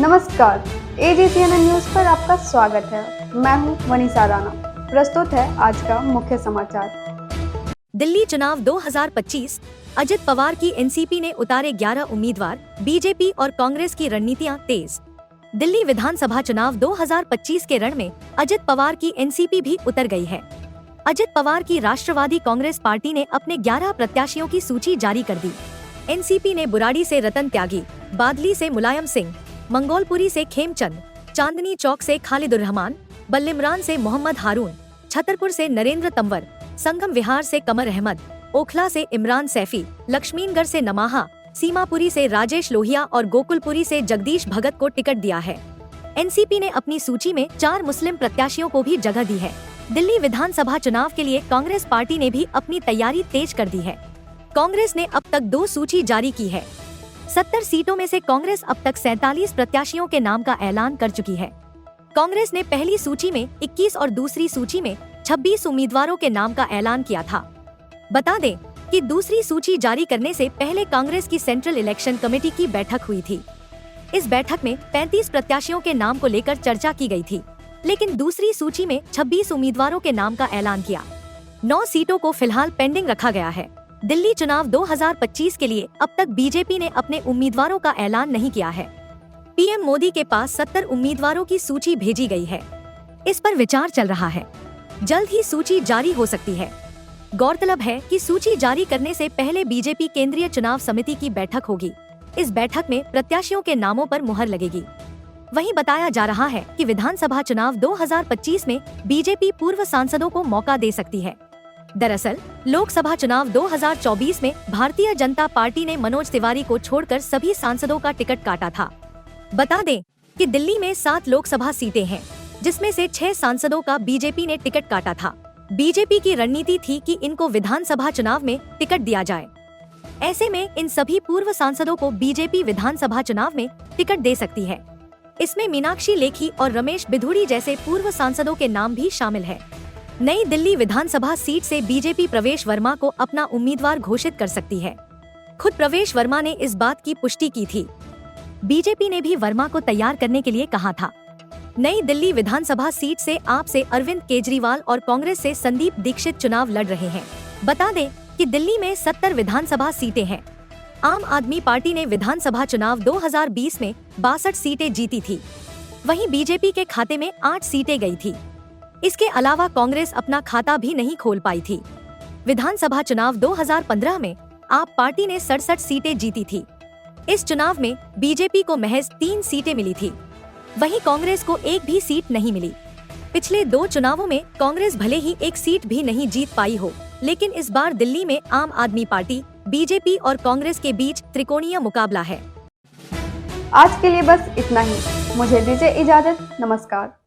नमस्कार, एजीसीएनएन न्यूज पर आपका स्वागत है। मैं हूं वनीसा राणा। प्रस्तुत है आज का मुख्य समाचार। दिल्ली चुनाव 2025, अजित पवार की एनसीपी ने उतारे 11 उम्मीदवार, बीजेपी और कांग्रेस की रणनीतियां तेज। दिल्ली विधानसभा चुनाव 2025 के रण में अजित पवार की एनसीपी भी उतर गई है। अजित पवार की राष्ट्रवादी कांग्रेस पार्टी ने अपने 11 प्रत्याशियों की सूची जारी कर दी। एनसीपी ने बुराड़ी से रतन त्यागी, बादली से मुलायम सिंह, मंगोलपुरी से खेमचंद, चांदनी चौक से खालिदुर्रहमान, बल्लिमरान से मोहम्मद हारून, छतरपुर से नरेंद्र तंवर, संगम विहार से कमर अहमद, ओखला से इमरान सैफी, लक्ष्मीनगढ़ से नमाहा, सीमापुरी से राजेश लोहिया और गोकुलपुरी से जगदीश भगत को टिकट दिया है। एनसीपी ने अपनी सूची में 4 मुस्लिम प्रत्याशियों को भी जगह दी है। दिल्ली विधानसभा चुनाव के लिए कांग्रेस पार्टी ने भी अपनी तैयारी तेज कर दी है। कांग्रेस ने अब तक 2 सूची जारी की है। 70 सीटों में से कांग्रेस अब तक 47 प्रत्याशियों के नाम का ऐलान कर चुकी है। कांग्रेस ने पहली सूची में 21 और दूसरी सूची में 26 उम्मीदवारों के नाम का ऐलान किया था। बता दें कि दूसरी सूची जारी करने से पहले कांग्रेस की सेंट्रल इलेक्शन कमेटी की बैठक हुई थी। इस बैठक में 35 प्रत्याशियों के नाम को लेकर चर्चा की गई थी, लेकिन दूसरी सूची में 26 उम्मीदवारों के नाम का ऐलान किया। 9 सीटों को फिलहाल पेंडिंग रखा गया है। दिल्ली चुनाव 2025 के लिए अब तक बीजेपी ने अपने उम्मीदवारों का ऐलान नहीं किया है। पीएम मोदी के पास 70 उम्मीदवारों की सूची भेजी गई है। इस पर विचार चल रहा है। जल्द ही सूची जारी हो सकती है। गौरतलब है कि सूची जारी करने से पहले बीजेपी केंद्रीय चुनाव समिति की बैठक होगी। इस बैठक में प्रत्याशियों के नामों पर मुहर लगेगी। वहीं बताया जा रहा है कि विधानसभा चुनाव 2025 में बीजेपी पूर्व सांसदों को मौका दे सकती है। दरअसल लोकसभा चुनाव 2024 में भारतीय जनता पार्टी ने मनोज तिवारी को छोड़कर सभी सांसदों का टिकट काटा था। बता दें कि दिल्ली में 7 लोकसभा सीटें हैं, जिसमें से 6 सांसदों का बीजेपी ने टिकट काटा था। बीजेपी की रणनीति थी कि इनको विधानसभा चुनाव में टिकट दिया जाए। ऐसे में इन सभी पूर्व सांसदों को बीजेपी विधानसभा चुनाव में टिकट दे सकती है। इसमें मीनाक्षी लेखी और रमेश बिधूड़ी जैसे पूर्व सांसदों के नाम भी शामिल है। नई दिल्ली विधानसभा सीट से बीजेपी प्रवेश वर्मा को अपना उम्मीदवार घोषित कर सकती है। खुद प्रवेश वर्मा ने इस बात की पुष्टि की थी। बीजेपी ने भी वर्मा को तैयार करने के लिए कहा था। नई दिल्ली विधानसभा सीट से आप से अरविंद केजरीवाल और कांग्रेस से संदीप दीक्षित चुनाव लड़ रहे हैं। बता दें कि दिल्ली में 70 विधानसभा सीटें हैं। आम आदमी पार्टी ने विधानसभा चुनाव 2020 में 62 सीटें जीती थी। वहीं बीजेपी के खाते में 8 सीटें गई थी। इसके अलावा कांग्रेस अपना खाता भी नहीं खोल पाई थी। विधानसभा चुनाव 2015 में आप पार्टी ने 67 सीटें जीती थी। इस चुनाव में बीजेपी को महज 3 सीटें मिली थी। वहीं कांग्रेस को एक भी सीट नहीं मिली। पिछले 2 चुनावों में कांग्रेस भले ही एक सीट भी नहीं जीत पाई हो, लेकिन इस बार दिल्ली में आम आदमी पार्टी, बीजेपी और कांग्रेस के बीच त्रिकोणीय मुकाबला है। आज के लिए बस इतना ही। मुझे दीजिए इजाजत। नमस्कार।